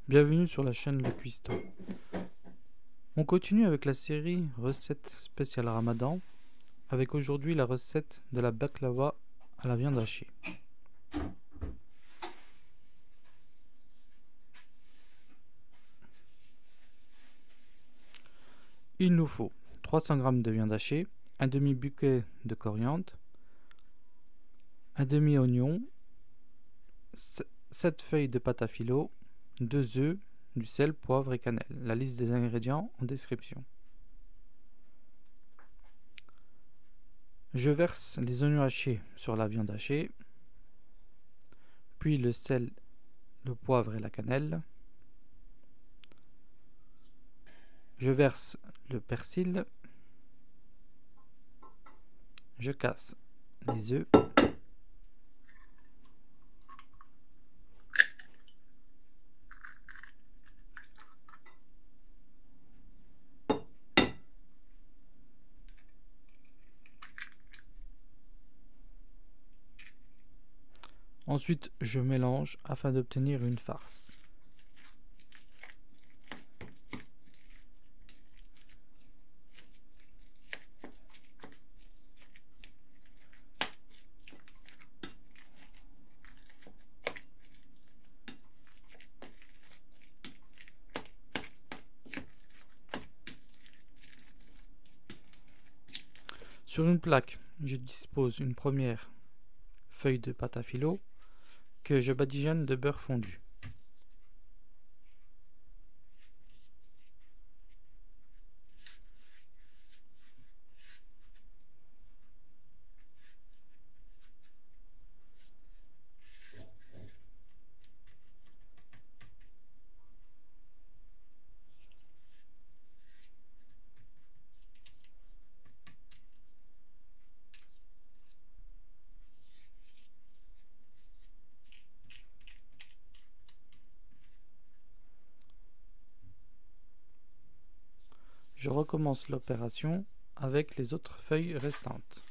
Bienvenue sur la chaîne Le Cuistot. On continue avec la série recettes spéciales Ramadan, avec aujourd'hui la recette de la baklava à la viande hachée. Il nous faut 300 g de viande hachée, un demi-bouquet de coriandre, un demi-oignon, 7 feuilles de pâte à filo, 2 œufs, du sel, poivre et cannelle. La liste des ingrédients en description. Je verse les oignons hachés sur la viande hachée, puis le sel, le poivre et la cannelle. Je verse le persil. Je casse les œufs. Ensuite, je mélange afin d'obtenir une farce. Sur une plaque, je dispose une première feuille de pâte à filo que je badigeonne de beurre fondu. Je recommence l'opération avec les autres feuilles restantes.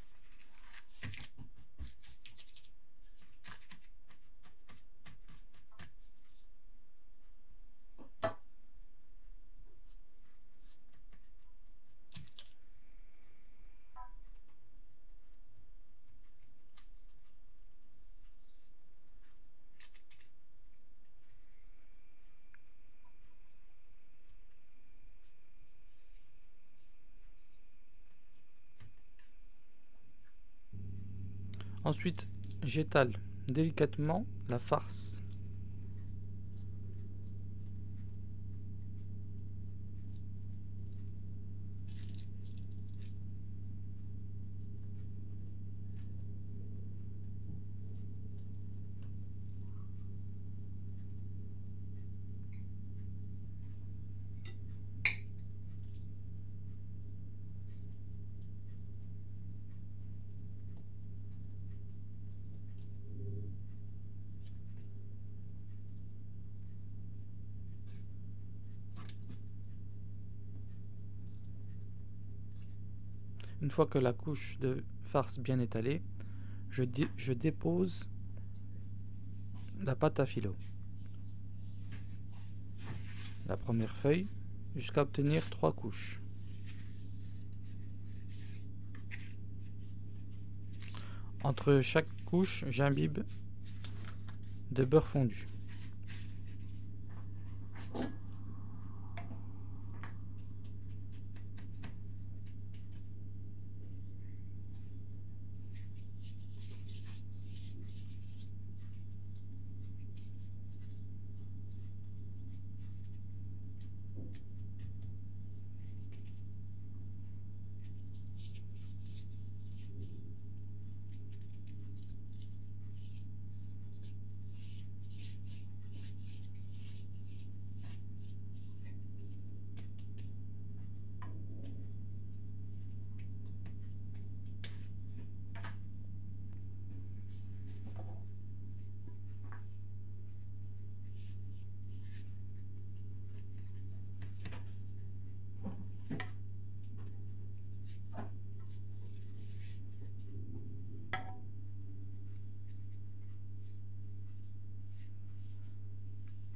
Ensuite, j'étale délicatement la farce. Une fois que la couche de farce bien étalée, je dépose la pâte à filo, la première feuille, jusqu'à obtenir 3 couches. Entre chaque couche, j'imbibe de beurre fondu.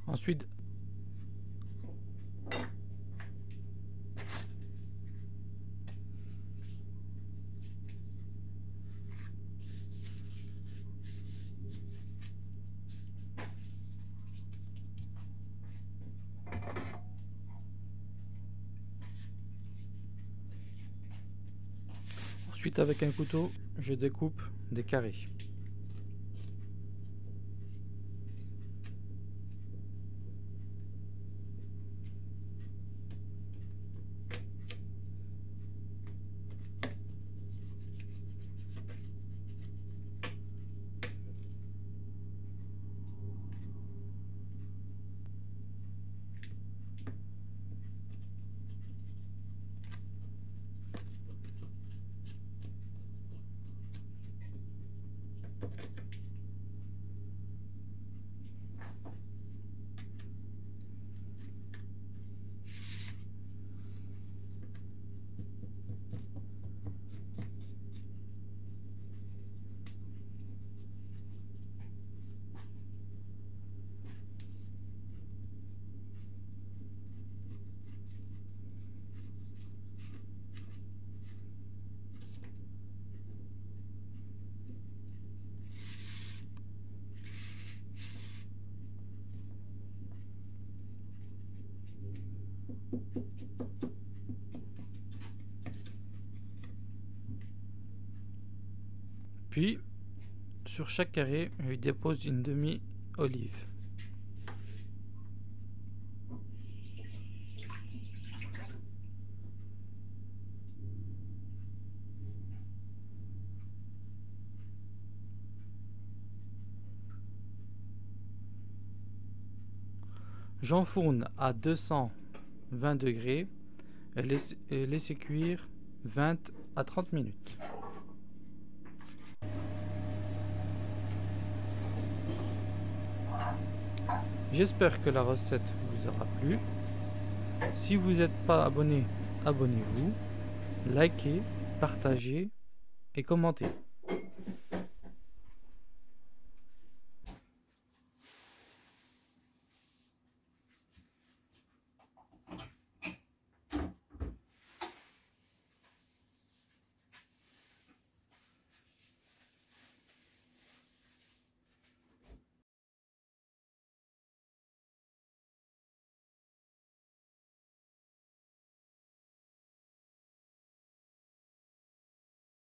Ensuite, Ensuite, avec un couteau, je découpe des carrés. Puis, sur chaque carré, je dépose une demi-olive. J'enfourne à 220 degrés et laisse cuire 20 à 30 minutes. J'espère que la recette vous aura plu. Si vous n'êtes pas abonné, abonnez-vous, likez, partagez et commentez.